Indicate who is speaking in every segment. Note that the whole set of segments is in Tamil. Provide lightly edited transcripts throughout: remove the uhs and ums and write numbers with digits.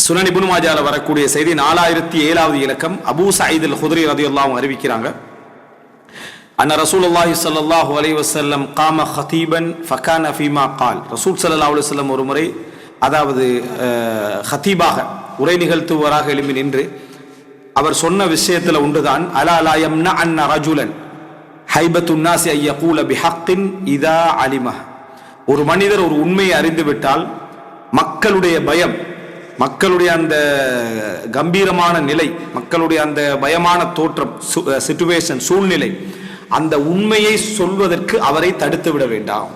Speaker 1: சுனன் இப்னு மாஜால வரக்கூடிய செய்தி 4007வது இலக்கம். அபூ சயீத் அல்-குத்ரி ரலியல்லாஹு அன்ஹு அறிவிக்கிறாங்க, அன்ன ரசூலுல்லாஹி ஸல்லல்லாஹு அலைஹி வஸல்லம் காம ஹதீபன் ஃபகான ஃபீமா கால். ரசூல் ஸல்லல்லாஹு அலைஹி வஸல்லம் ஒரு முறை, அதாவது ஹதீபாக உரை நிகழ்த்துவராக எழும்பி நின்று அவர் சொன்ன விஷயத்தில் உண்டுதான், அலா லா யம்னா அன்ன ரஜுலன் ஹைபத்துன் நாஸி அன் யகூல பிஹக்கின் இதா அலிமஹ். ஒரு மனிதர் ஒரு உண்மையை அறிந்துவிட்டால் மக்களுடைய பயம், மக்களுடைய அந்த கம்பீரமான நிலை, மக்களுடைய அந்த பயமான தோற்றம், சிச்சுவேஷன், சூழ்நிலை, அந்த உண்மையை சொல்வதற்கு அவரை தடுத்து விட வேண்டாம்.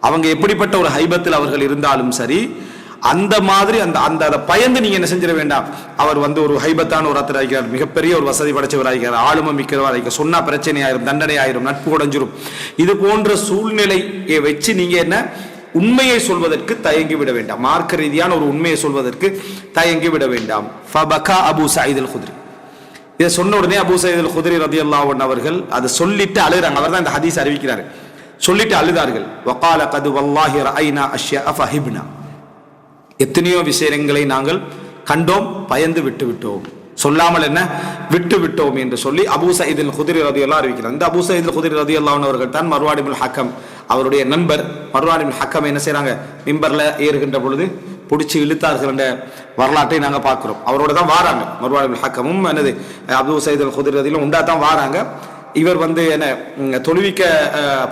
Speaker 1: அவங்க எப்படிப்பட்ட ஒரு ஹைபத்தில் அவர்கள் இருந்தாலும் சரி, அந்த மாதிரி அந்த அந்த அதை பயந்து நீங்க என்ன செஞ்சிட வேண்டாம். அவர் ஒரு ஹைபத்தான ஒரு அத்தர் ஆகிறார், மிகப்பெரிய ஒரு வசதி படைச்சவர் ஆகிறார், ஆளுமை மிக்கவர் ஆகிறார், சொன்னா பிரச்சனை ஆயிரும், தண்டனை ஆயிரும், நட்பு உடைஞ்சிரும். இது போன்ற சூழ்நிலையை வச்சு நீங்க என்ன உண்மையை சொல்வதற்கு தயங்கி விட வேண்டாம். மார்க்க ரீதியான ஒரு உண்மையை சொல்வதற்கு தயங்கி விட வேண்டாம். ஃபபகா அபூ சயீத் அல்-குத்ரி. இதை சொன்ன உடனே அபூ சயீத் அல்-குத்ரி ரலியல்லாஹு அன்ஹு அவர்கள் அதை சொல்லிட்டு அழுகிறாங்க. அவர் தான் இந்த ஹதீஸ் அறிவிக்கிறார். சொல்லிட்டு அழுதார்கள். வகால கது வல்லாஹி ரஐனா அஷ்யா ஃபஹிப்னா. எத்தனையோ விஷயங்களை நாங்கள் கண்டோம், பயந்து விட்டு விட்டோம், சொல்லாமல் என்ன விட்டு விட்டோம் என்று சொல்லி அபூ சயீத் அல்-குத்ரி ரலியல்லாஹு அறிவிக்கிறார். இந்த அபூ சயீத் அல்-குத்ரி ரலியல்லாஹு அன்ஹு அவர்கள் தான் மர்வான் இப்னு ஹக்கம் அவருடைய நண்பர். மர்வான் இப்னு ஹக்கம் என்ன செய்றாங்க, மிம்பர்ல ஏறுகின்ற பொழுது பிடிச்சி இழுத்தார்கள் என்ற வரலாற்றை நாங்கள் பார்க்கிறோம். அவரோட தான் வாராங்க. மர்வான் இப்னு ஹக்கமும் என்னது அபூ சயீத் அல்-குத்ரி ரலியல்லாஹு உண்டா தான் வாராங்க. இவர் என்ன தொழுவிக்க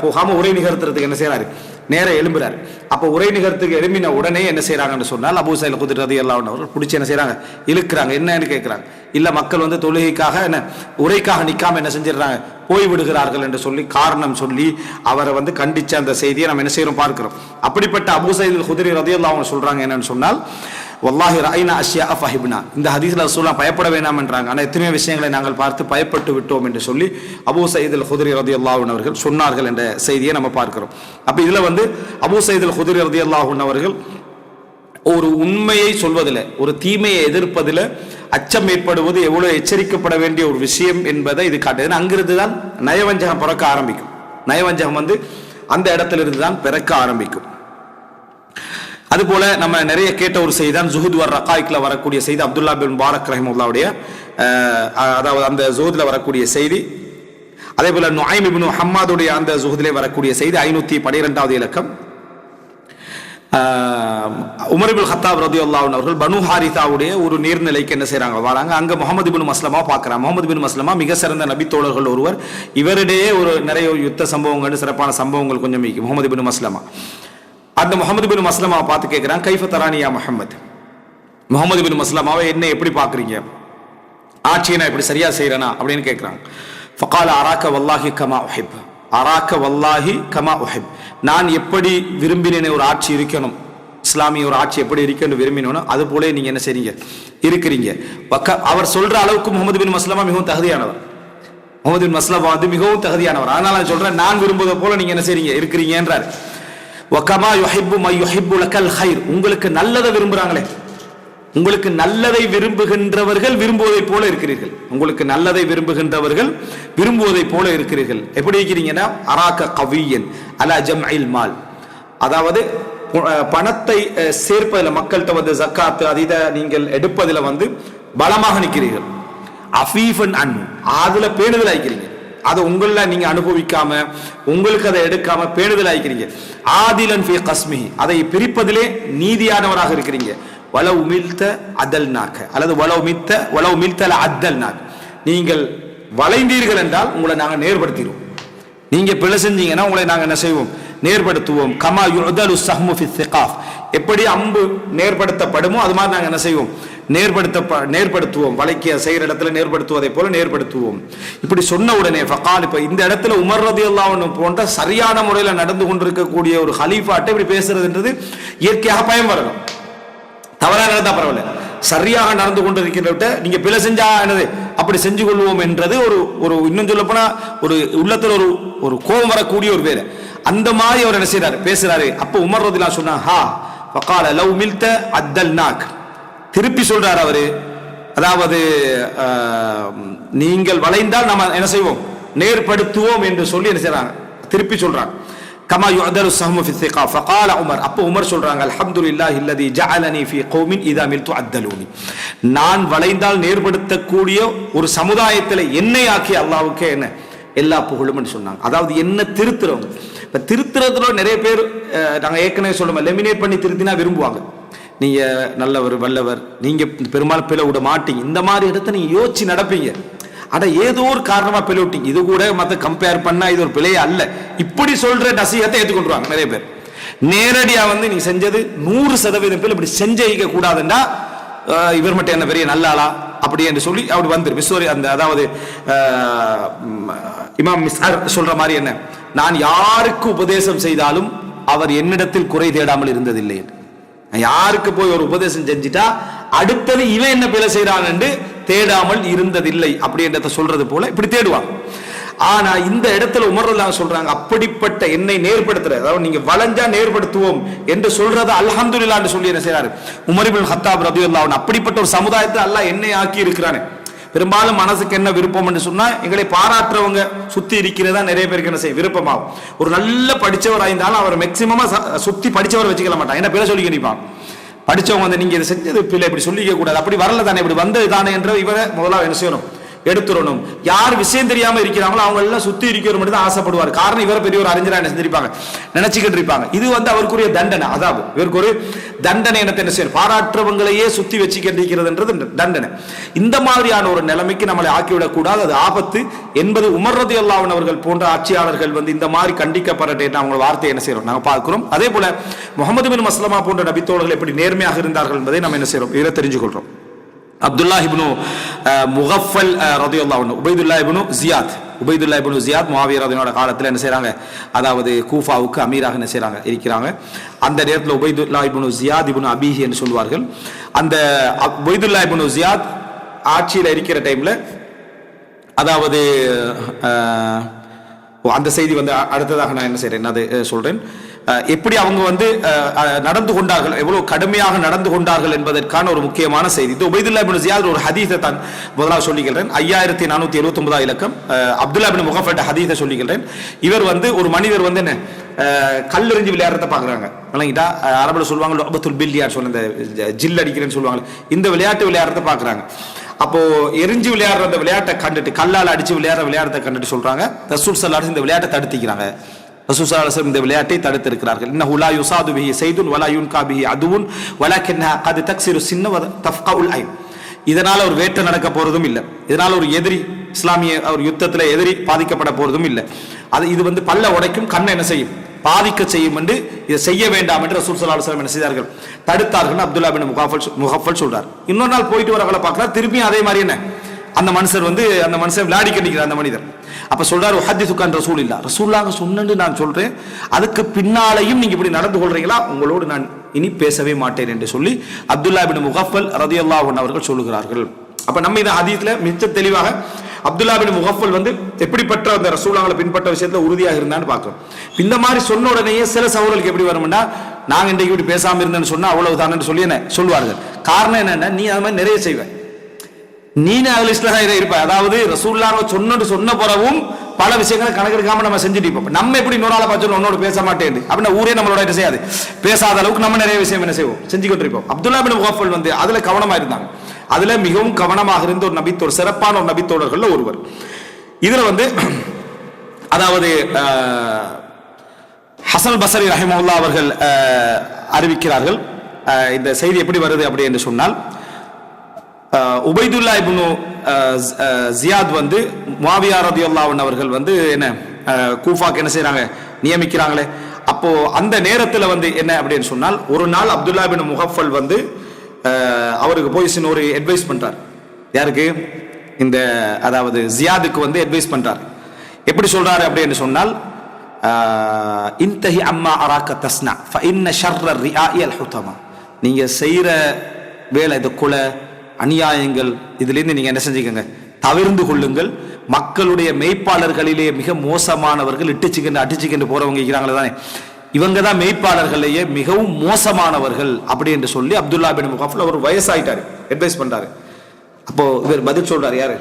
Speaker 1: போகாம உரை நிகழ்த்துறதுக்கு என்ன செய்யறாரு, நேர எழும்புறாரு. அப்போ உரை நிகழ்த்துக்கு எழும்பின உடனே என்ன செய்யறாங்கன்னு சொன்னால், அபூ சயீத் அல்-குத்ரி ரலியல்லாஹு அன்ஹு அவர்கள் பிடிச்சி என்ன செய்யறாங்க, இழுக்கிறாங்க. என்னன்னு கேட்கிறாங்க. இல்ல மக்கள் தொழுகைக்காக என்ன உரைக்காக நிக்காம என்ன செஞ்சிடறாங்க, போய் விடுகிறார்கள் என்று சொல்லி காரணம் சொல்லி அவரை கண்டிச்ச அந்த செய்தியை நம்ம என்ன செய்யறோம் பார்க்கிறோம். அப்படிப்பட்ட அபூ சயீத் அல்-குத்ரி ரலியல்லாஹு அன்ஹு சொல்றாங்க என்னன்னு சொன்னால், வல்லாஹி ரஐனா அஷ்யா ஃபஹிப்னா. இந்த ஹதீஸ்ல ரசூலுல்லாஹ் பயப்பட வேண்டாம் என்றாங்க, ஆனால் எத்தனையோ விஷயங்களை நாங்கள் பார்த்து பயப்பட்டு விட்டோம் என்று சொல்லி அபூ சயீத் அல்-குத்ரி ரலியல்லாஹு அன்ஹு அவர்கள் சொன்னார்கள் என்ற செய்தியை நம்ம பார்க்கிறோம். அப்ப இதுல அபூ சயீத் அல்-குத்ரி ரலியல்லாஹு அன்ஹு அவர்கள் ஒரு உண்மையை சொல்வதில், ஒரு தீமையை எதிர்ப்பதில் அச்சம் ஏற்படுவது எவ்வளவு எச்சரிக்கப்பட வேண்டிய ஒரு விஷயம் என்பதை இது காட்டுது. அங்கிருந்து தான் நயவஞ்சகம் பிறக்க ஆரம்பிக்கும். நயவஞ்சகம் அந்த இடத்துல இருந்து தான் பிறக்க ஆரம்பிக்கும். அதுபோல நம்ம நிறைய கேட்ட ஒரு செய்தி தான் ஜுஹுத் வர் ரகாயிக்ல வரக்கூடிய செய்தி. அப்துல்லா பின் முபாரக் ரஹிமஹுல்லாஹ்வுடைய அதாவது அந்த ஜுஹுத்ல வரக்கூடிய செய்தி. அதே போல நுஐம் இப்னு ஹம்மாதுடைய அந்த ஜுஹுதிலே வரக்கூடிய செய்தி 512வது இலக்கம். உமர் இப்னு கத்தாப் ரலியல்லாஹு அன்ஹு அவர்கள் பனு ஹாரிதாவுடைய ஒரு நீர்நிலைக்கு என்ன செய்றாங்க, வராங்க. அங்க முஹம்மது இப்னு மஸ்லமா பார்க்கறாங்க. முஹம்மது இப்னு மஸ்லமா மிக சிறந்த நபி தோழர்கள் ஒருவர். இவரிடையே நிறைய யுத்த சம்பவங்கள், சிறப்பான சம்பவங்கள் கொஞ்சம் முஹம்மது இப்னு மஸ்லமா. அந்த முஹம்மது பின் மஸ்லமாவை பார்த்து கேட்கிறான், கைஃப தரானியா முஹம்மது, முஹம்மது பின் மஸ்லமாவை என்ன எப்படி பார்க்குறீங்க, ஆட்சியை நான் இப்படி சரியா செய்யறேனா அப்படின்னு கேட்கிறாங்க. ஃபகால அராக்க வல்லாஹி கமா உஹிப், அராக்க வல்லாஹி கமா உஹிப். நான் எப்படி விரும்பினேன் ஒரு ஆட்சி இருக்கணும், இஸ்லாமிய ஒரு ஆட்சி எப்படி இருக்கணும் விரும்பினோனோ அது போல நீங்க என்ன செய்றீங்க, இருக்கிறீங்க. அவர் சொல்ற அளவுக்கு முஹம்மது பின் மஸ்லமா மிகவும் தகுதியானவர். முஹம்மது பின் மஸ்லமா மிகவும் தகுதியானவர். அதனால நான் சொல்றேன், நான் விரும்புவதை போல நீங்க என்ன செய்றீங்க, இருக்கிறீங்கன்றார். வகமா யுஹிப்பு மை யுஹிப்பு லக்கல் கைர். உங்களுக்கு நல்லதை விரும்புறாங்களே, உங்களுக்கு நல்லதை விரும்புகின்றவர்கள் விரும்புவதை போல இருக்கிறீர்கள். உங்களுக்கு நல்லதை விரும்புகின்றவர்கள் விரும்புவதை போல இருக்கிறீர்கள். எப்படி இருக்கிறீங்கன்னா, அராக்க கவியன் அலா ஜம்இல் மால், அதாவது பணத்தை சேர்ப்பதில், மக்கள்கிட்ட ஜக்காத்து அதித நீங்கள் எடுப்பதில் பலமாக நிற்கிறீர்கள். அஃபீஃபன் அன், அதுல பேணுதல் ஆயிக்கிறீங்க. அதை உங்கள நீங்க அனுபவிக்காம, உங்களுக்கு அதை எடுக்காம பேணுதல் ஆயிக்கிறீங்க. ஆதிலன் ஃபீ கஸ்மிஹி, அதை பிரிப்பதிலே நீதியானவராக இருக்கிறீங்க. வலவ் மில்த அதல்நாக, அல்லது வலவ் மில்தல அத்தல்நாக, நீங்கள் வளைந்தீர்கள் என்றால் உங்களை நாங்கள் நேர்படுத்திடுவோம். நீங்க பிழை செஞ்சீங்கன்னா உங்களை நாங்கள் என்ன செய்வோம், நேர்படுத்துவோம். கமா யுதலு ஸஹ்மு ஃபி ஸிகாஃப், எப்படி அம்பு நேர்படுத்தப்படுமோ அது மாதிரி நாங்கள் என்ன செய்வோம், நேர்படுத்துவோம். வளைக்கிய செய்கிற இடத்துல நேர்படுத்துவதை போல நேர்படுத்துவோம். இப்படி சொன்ன உடனே ஃபகால், இப்ப இந்த இடத்துல உமர் ரலியல்லாஹு அன்ஹு போன்ற சரியான முறையில் நடந்து கொண்டிருக்கக்கூடிய ஒரு ஹலீஃபாட்ட இப்படி பேசுறதுன்றது இயற்கையாக பயம் வரணும். தவறாக நடந்தா பரவாயில்ல, சரியாக நடந்து கொண்டிருக்கின்ற நீங்க பிழை செஞ்சா என்னது அப்படி செஞ்சு கொள்வோம் என்றது ஒரு இன்னும் சொல்ல போனா ஒரு உள்ளத்துல ஒரு கோபம் வரக்கூடிய ஒரு வேலை. அந்த மாதிரி அவர் என்ன செய்யறாரு, பேசுறாரு. அப்ப உமர் ரலியல்லாஹு அன்ஹு சொன்னா, ஹா ஃபகால லவ் மில்த அத்தல்நாக், திருப்பி சொல்றார் அவரு. அதாவது நீங்கள் வளைந்தால் நம்ம என்ன செய்வோம், நேர்படுத்துவோம் என்று சொல்லி என்ன செய்யறாங்க, திருப்பி சொல்றாங்க. கமா யுஅதலு ஸஹ்மு ஃபி ثقة فقال உமர். அப்போ உமர் சொல்றாங்க, அல்ஹம்துலில்லாஹி அல்லதி ஜஅலனி ஃபீ கௌமின் இதா மில்து அத்தலூனி. நான் வளைந்தால் நேர்படுத்தக்கூடிய ஒரு சமுதாயத்தில் என்னை ஆக்கி அல்லாஹ்வுக்கே என்ன எல்லா புகழும் சொன்னாங்க. அதாவது என்ன திருத்துறவங்க. இப்ப திருத்துறதுல நிறைய பேர் நாங்கள் ஏற்கனவே சொல்லுவோம், லெமினேட் பண்ணி திருத்தினா விரும்புவாங்க. நீங்க நல்லவர் வல்லவர், நீங்க பெரும்பாலும் பிழை விட மாட்டீங்க, இந்த மாதிரி இடத்த நீங்க யோசிச்சு நடப்பீங்க. ஆனா ஏதோ ஒரு காரணமா பிழை விட்டீங்க, இது கூட மற்ற கம்பேர் பண்ணா இது ஒரு பிழையே அல்ல, இப்படி சொல்ற நசீகத்தை ஏற்றுக்கொண்டுருவாங்க நிறைய பேர். நேரடியா வந்து நீ செஞ்சது 100% பேர் இப்படி செஞ்சிக்க கூடாதுன்னா இவர் மட்டும் என்ன பெரிய நல்ல ஆளா அப்படி என்று சொல்லி அப்படி வந்துரு விஸ்வரி அந்த அதாவது இமாம் மிஸ்அர் சொல்ற மாதிரி என்ன, நான் யாருக்கு உபதேசம் செய்தாலும் அவர் என்னிடத்தில் குறை தேடாமல் இருந்ததில்லை. யாருக்கு போய் ஒரு உபதேசம் செஞ்சுட்டா அடுத்தது இவன் என்ன பிழை செய்யறான் என்று தேடாமல் இருந்ததில்லை அப்படின்றத சொல்றது போல இப்படி தேடுவாங்க. ஆனா இந்த இடத்துல உமர் ரலியல்லாஹு சொல்றாங்க, அப்படிப்பட்ட என்னை நேர்படுத்துற, அதாவது நீங்க வளைஞ்சா நேர்படுத்துவோம் என்று சொல்றத அல்ஹம்துலில்லாஹ் என்று சொல்லி என்ன செய்யறாரு உமர் இப்னு கத்தாப் ரலியல்லாஹு அன்ஹு. அப்படிப்பட்ட ஒரு சமுதாயத்தை அல்லாஹ் என்னை ஆக்கி இருக்கிறானே. பெரும்பாலும் மனசுக்கு என்ன விருப்பம் என்று சொன்னா, எங்களை பாராட்டுறவங்க சுத்தி இருக்கிறதா நிறைய பேருக்கு என்ன செய்ய விருப்பமாகும். ஒரு நல்ல படிச்சவர் ஆயிருந்தாலும் அவர் மேக்சிமமா சுத்தி படிச்சவர் வச்சுக்கல மாட்டான், என்ன பேர சொல்லி நினைப்பான். படிச்சவங்க வந்து நீங்க இதை செஞ்சது பிள்ளை இப்படி சொல்லிக்க கூடாது, அப்படி வரல தானே, இப்படி வந்தது தானே என்ற இவரை முதலாக என்ன செய்யணும் எடுத்துடணும். யார் விஷயம் தெரியாம இருக்கிறாங்களோ அவங்க எல்லாம் சுத்தி இருக்கிற மட்டும் தான் ஆசைப்படுவார். காரணம் இவரை பெரிய ஒரு அறிஞரா என்ன செஞ்சிருப்பாங்க நினைச்சுக்கிட்டு இருப்பாங்க. இது வந்து அவருக்குரிய தண்டனை, அதாவது இவருக்கு ஒரு தண்டனை என்ன செய்யும், பாராட்டுறவங்களையே சுத்தி வச்சுக்கிட்டு இருக்கிறதுன்றது தண்டனை. இந்த மாதிரியான ஒரு நிலைமைக்கு நம்மளை ஆக்கிவிடக் கூடாது, அது ஆபத்து என்பது உமர் ரலியல்லாஹு அன்ஹு அவர்கள் போன்ற ஆட்சியாளர்கள் வந்து இந்த மாதிரி கண்டிக்கப்படட்டேன்னு அவங்க வார்த்தை என்ன செய்யறோம் நாங்க பார்க்கிறோம். அதே போல முஹம்மது பின் மஸ்லமா போன்ற நபித்தோழர்கள் எப்படி நேர்மையாக இருந்தார்கள் என்பதை நம்ம என்ன செய்யறோம் இதில் தெரிஞ்சு கொள்றோம். அப்துல்லா இப்னு முகஃபல் ரலியல்லாஹு அன்ஹு, உபைதுல்லா இப்னு ஜியாத் முஆவியா ரலியல்லாஹு அன்ஹு காலத்தில் என்ன செய்றாங்க, அதாவது கூஃபாவுக்கு அமீராக என்ன செய்றாங்க இருக்கிறாங்க. அந்த நேரத்தில் உபைதுல்லா இப்னு ஜியாத் இப்னு அபீஹி என்று சொல்வார்கள். அந்த உபைதுல்லா இப்னு ஜியாத் ஆட்சியில் இருக்கிற டைம்ல, அதாவது அந்த செய்தி வந்து அடுத்ததாக நான் என்ன செய்றேன் அது சொல்றேன். எப்படி அவங்க வந்து நடந்து கொண்டார்கள், எவ்வளவு கடுமையாக நடந்து கொண்டார்கள் என்பதற்கான ஒரு முக்கியமான செய்தி. இது உபைதுல்லா இப்னு ஜியாத் ஒரு ஹதீஸை தான் முதலாக சொல்லிக்கிறேன். 5479 இலக்கம் அப்துல்லா இப்னு முகஃபல் ஹதீஸை சொல்லிக்கிறேன். இவர் வந்து ஒரு மனிதர் வந்து என்ன கல்லெறிஞ்சு விளையாடுறத பாக்குறாங்க. விளங்கிட்டா, அரபுல சொல்லுவாங்க லஅபத்துல் பில்லியார், சொல்ல இந்த ஜில் அடிக்கிறேன்னு சொல்லுவாங்க, இந்த விளையாட்டு விளையாடுறத பாக்குறாங்க. அப்போ எரிஞ்சு விளையாடுற அந்த விளையாட்டை கண்டுட்டு, கல்லால் அடிச்சு விளையாடுற விளையாட்டை கண்டுட்டு சொல்றாங்க, ரசூல் ஸல்லல்லாஹு அலைஹி வஸல்லம் இந்த விளையாட்டை தடுத்திக்கிறாங்க. ரசூல் ஸல்லல்லாஹு அலைஹி வஸல்லம் இந்த விளையாட்டை தடுத்திருக்கிறார்கள். இன்னஹு லா யுஸாது பிஹி ஸைதுன் வலா யுன்கா பிஹி அதுவுன் வலக்கின்ஹா கத் தக்ஸிரு சின்ன வ தஃப்கஉல் ஐன். இதனால ஒரு வேட்டை நடக்க போறதும் இல்லை, இதனால ஒரு எதிரி இஸ்லாமிய ஒரு யுத்தத்தில் எதிரி பாதிக்கப்பட போறதும் இல்லை. இது வந்து பல்ல உடைக்கும், கண்ணை என்ன செய்யும் பாதிக்க செய்யும் என்று இதை செய்ய வேண்டாம் என்று ரசூல் ஸல்லல்லாஹு அலைஹி வஸல்லம் என்ன செய்தார்கள் தடுத்தார்கள். அப்துல்லா பின் முகஃபல் சொல்றார். இன்னொரு நாள் போயிட்டு வரவங்களை பார்க்கலாம், திருப்பியும் அதே மாதிரி என்ன அந்த மனுஷர் வந்து அந்த மனுஷன் விளையாடி கண்டிக்கிறார் அந்த மனிதர். அப்ப சொல்றாரு உஹத்திசுகான் ரசூலில்லா, ரசூலுல்லாஹ் சொன்னது நான் சொல்றேன், அதுக்கு பின்னாலையும் நீங்க இப்படி நடந்து கொள்றீங்களா, உங்களோடு நான் இனி பேசவே மாட்டேன் என்று சொல்லி அப்துல்லா பின் முகஃபல் ரலியல்லாஹு அன்ஹு அவர்கள் சொல்லுகிறார்கள். அப்ப நம்ம இந்த ஹதீஸ்ல மிச்ச தெளிவாக அப்துல்லா பின் முகஃபல் வந்து எப்படிப்பட்ட அந்த ரசூலுல்லாஹ்வை பின்பற்ற விஷயத்துல உறுதியாக இருந்தான்னு பார்க்கிறோம். இந்த மாதிரி சொன்ன உடனேயே சில சகோதரர்களுக்கு எப்படி வரும்னா, நாங்க இன்றைக்கு இப்படி பேசாம இருந்தேன்னு சொன்னா அவ்வளவுதான் சொல்லி என்ன சொல்வார்கள். காரணம் என்னன்னா, நீ அது மாதிரி நிறைய செய்வ, நீ அதுல இருப்ப, அதாவது ரசூலுல்லாஹ் சொன்ன பிறகும் பல விஷயங்களை கணக்கெடுக்காம நம்ம செஞ்சுட்டு இருப்போம். நம்ம எப்படி இன்னொரு ஆளை பார்த்து உன்னோட பேச மாட்டேன் அப்படின்னா ஊரே நம்மளோட என்ன செய்யாது, பேசாத அளவுக்கு நம்ம நிறைய விஷயம் என்ன செய்வோம் செஞ்சுக்கிட்டு இருப்போம். அப்துல்லா பின் முகஃபல் வந்து அதுல கவனமா இருந்தாங்க. அதுல மிகவும் கவனமாக இருந்த ஒரு நபித்தோர், சிறப்பான ஒரு நபித்தோழர்கள் ஒருவர். இதுல வந்து அதாவது ஹசன் பஸ்ரி ரஹிமஹுல்லாஹ் அவர்கள் அறிவிக்கிறார்கள். இந்த செய்தி எப்படி வருது அப்படி என்று சொன்னால், உபைதுல்லா இப்னு ஜியாத் வந்து முஆவியா ரலியல்லாஹு அன்ஹு அவர்கள் வந்து என்ன கூஃபாக்கு என்ன செய்றாங்க நியமிக்கிறாங்களே. அப்போ அந்த நேரத்தில் வந்து என்ன அப்படின்னு சொன்னால், ஒரு நாள் அப்துல்லா பின் முகஃபல் வந்து அவருக்கு போய் ஒரு அட்வைஸ் பண்றார். யாருக்கு? இந்த அதாவது ஜியாதுக்கு வந்து அட்வைஸ் பண்றார். எப்படி சொல்றாரு அப்படின்னு சொன்னால், இன்தஹி அம்மா அராக தஸ்னா ஃபஇன்ன ஷர்ர ரிஆஇ அல் ஹுதமா, நீங்க செய்யற வேலை இந்த கொலை அநியாயங்கள் இதிலிருந்து நீங்க என்ன செஞ்சுக்கங்க தவிர்ந்து கொள்ளுங்கள். மக்களுடைய மெய்ப்பாளர்களிலே மிக மோசமானவர்கள் இட்டுச்சுக்கிண்டு அடிச்சுக்கிண்டு போறவங்க இருக்கிறாங்களே தானே, இவங்க தான் மெய்ப்பாளர்களையே மிகவும் மோசமானவர்கள் அப்படி என்று சொல்லி அப்துல்லா பின் முகஃபல் அவர் வயசாயிட்டாரு, அட்வைஸ் பண்றாரு. அப்போ இவர் பதில் சொல்றாரு, யாரு?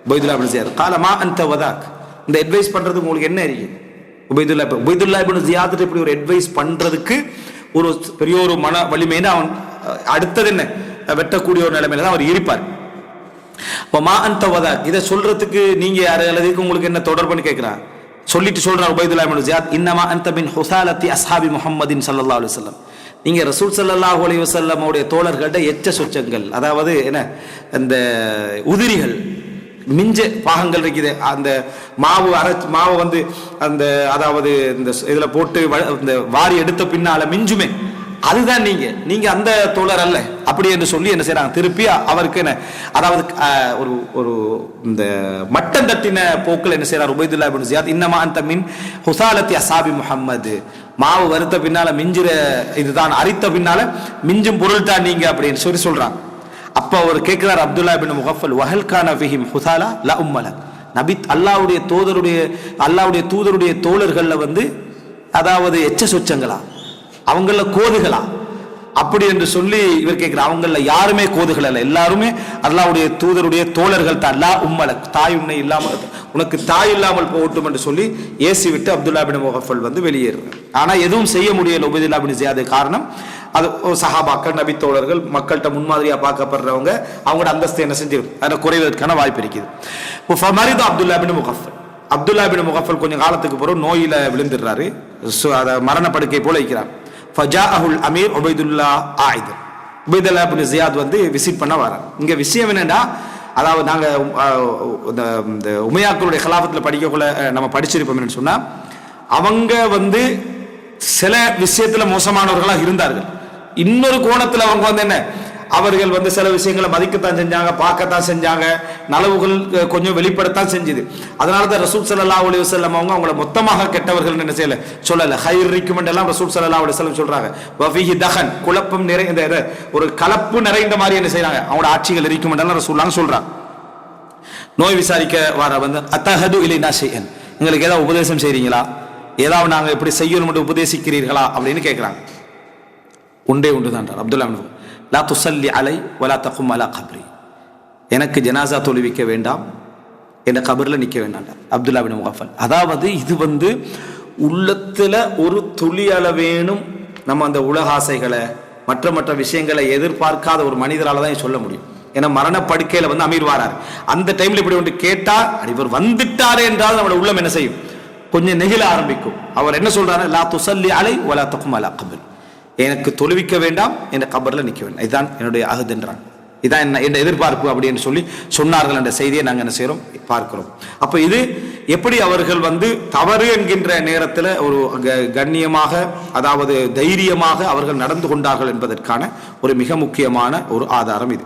Speaker 1: உபைதுல்லா பின் ஜியாத். கால மா அன்த வதாக், இந்த அட்வைஸ் பண்றது உங்களுக்கு என்ன இருக்கு, உபைதுல்லா இப்னு ஜியாத் இப்படி ஒரு அட்வைஸ் பண்றதுக்கு ஒரு பெரிய ஒரு மன வலிமைன்னு அவன் அடுத்தது என்ன வெட்டக்கூடிய ஒரு நிலைமையில தான் அவர் இருப்பார். மா அந்த வதா இதை சொல்றதுக்கு நீங்க யாரு அல்லது உங்களுக்கு என்ன தொடர்புன்னு கேட்கிறார். சொல்லிட்டு சொல்றார் உபைதுல்லா இப்னு ஜியாத், இன்னமா அன்த மின் ஹுசாலத்தி அஸ்ஹாபி முஹம்மதின் ஸல்லல்லாஹு அலைஹி வஸல்லம், நீங்க ரசூல் ஸல்லல்லாஹு அலைஹி வஸல்லம் உடைய தோழர்கள்ட்ட எச்ச சொச்சங்கள், அதாவது என்ன அந்த உதிரிகள் மிஞ்ச பாகங்கள் இருக்குது, அந்த மாவு வந்து அந்த அதாவது இந்த இதுல போட்டு இந்த வாரி எடுத்த பின்னால மிஞ்சுமே, அதுதான் நீங்க அந்த தோழர் அல்ல அப்படி என்று சொல்லி என்ன செய்யறாங்க, திருப்பி அவருக்கு என்ன அதாவது ஒரு ஒரு இந்த மட்டம் தட்டின போக்கில் என்ன செய்யறார் உபைதுல்லா இப்னு ஜியாத், இன்னமா அன்த மின் ஹுசாலத்தி அஸ்ஹாபி முஹம்மது, மாவு வறுத்த பின்னால மிஞ்சுற இதுதான், அரித்த பின்னால மிஞ்சும் பொருள் தான் நீங்க அப்படின்னு சொல்லி சொல்றாங்க. அப்ப அவர் கேட்கிறார் அப்துல்லா இப்னு முகஃபல், வஹல் கான ஃபிஹிம் ஹுசாலா லா உம்மல, நபி அல்லாஹ்வுடைய தூதருடைய தோழர்கள்ல வந்து அதாவது எச்ச சொச்சங்களா, அவங்கள கோதுகளா அப்படி என்று சொல்லி இவர் கேட்கிறார். அவங்கள யாருமே கோதுகள் அல்ல, எல்லாருமே அல்லாஹ்வுடைய தூதருடைய தோழர்கள் தான். லா உம்மல, தாய் உன்னை இல்லாமல் உனக்கு தாய் இல்லாமல் போகட்டும் என்று சொல்லி ஏசி விட்டு அப்துல்லா இப்னு முகஃபல் வந்து வெளியேறுறார். ஆனா எதுவும் செய்ய முடியல உபைதுல்லா இப்னு ஜியாத். காரணம் அது சஹாபாக்கள் நபி தோழர்கள் மக்கள்கிட்ட முன்மாதிரியா பார்க்கப்படுறவங்க, அவங்களோட அந்தஸ்து என்ன செஞ்சிடும், அதில் குறைவதற்கான வாய்ப்பு இருக்குது. மரிது அப்துல்லா இப்னு முகஃபல், அப்துல்லா இப்னு முகஃபல் கொஞ்சம் காலத்துக்கு பிறகு நோயில விழுந்துடுறாரு, மரண படுக்கை போல இருக்கிறார். ஃபஜாஅஹுல் அமீர் உபைதுல்லா ஆயித், உபைதுல்லா இப்னு ஜியாத் வந்து விசிட் பண்ண வரார். இங்க விஷயம் என்னன்னா, அதாவது நாங்க இந்த உமையாக்களுடைய கலாபத்தில் படிக்கக்குள்ள நம்ம படிச்சிருப்போம் சொன்னா, அவங்க வந்து சில விஷயத்துல மோசமானவர்களாக இருந்தார்கள். இன்னொரு கோணத்துல அவங்க வந்து என்ன, அவர்கள் வந்து சில விஷயங்களை மதிக்கத்தான் செஞ்சாங்க, பார்க்கத்தான் செஞ்சாங்க, நலவுகள் கொஞ்சம் வெளிப்படத்தான் செஞ்சது. அதனாலதான் ரசூல் ஸல்லல்லாஹு அலைஹி வஸல்லம் அவங்கள மொத்தமாக கெட்டவர்கள் என்ன செய்யல சொல்லல, ஹைர் ரிக்கமெண்ட் எல்லாம் ரசூல் ஸல்லல்லாஹு அலைஹி வஸல்லம் சொல்றாங்க. வஃபீஹி தஹன், குழப்பம் நிறைந்த ஒரு கலப்பு நிறைந்த மாதிரி என்ன செய்யறாங்க, அவங்களோட ஆட்சிகள் ரிக்கமெண்ட் எல்லாம் ரசூலுல்லாஹ் சொல்றாங்க. நோய் விசாரிக்க வர வந்து அத்தஹது இலைனா ஷைஅன், உங்களுக்கு ஏதாவது உபதேசம் செய்றீங்களா, ஏதாவது நாங்கள் எப்படி செய்யணும் என்று உபதேசிக்கிறீர்களா அப்படின்னு கேட்கிறாங்க. உண்டே உண்டுதான் அப்துல்லா இப்னு லா துஸல்லி அலை வலா தகும் அலா கப்ரி, எனக்கு ஜனாசா தொழுவிக்க வேண்டாம், என் கபரில் நிற்க வேண்டாம் அப்துல்லா இப்னு முகஃபல். அதாவது இது வந்து உள்ளத்துல ஒரு துளி அளவேனும் நம்ம அந்த உலகாசைகளை மற்ற விஷயங்களை எதிர்பார்க்காத ஒரு மனிதரால தான் சொல்ல முடியும். ஏன்னா மரண படுக்கையில வந்து அமீர் வாரார், அந்த டைம்ல இப்படி ஒன்று கேட்டா இவர் வந்துட்டாரே என்றால் நம்மளோட உள்ளம் என்ன செய்யும், கொஞ்சம் நெகிழ ஆரம்பிக்கும். அவர் என்ன சொல்றாரு, லா துஸல்லி அலை வலா தகும் அலா கப்ரி, எனக்கு தொழுவிக்க வேண்டாம், என் கபர்ல நிற்க வேண்டாம், இதுதான் என்னுடைய அஹதுன்றான், இதான் என்ன எதிர்பார்ப்பு அப்படின்னு சொல்லி சொன்னார்கள் என்ற செய்தியை நாங்கள் என்ன செய்யறோம் பார்க்கிறோம். அப்ப இது எப்படி அவர்கள் வந்து தவறு என்கின்ற நேரத்தில் ஒரு கண்ணியமாக அதாவது தைரியமாக அவர்கள் நடந்து கொண்டார்கள் என்பதற்கான ஒரு மிக முக்கியமான ஒரு ஆதாரம் இது.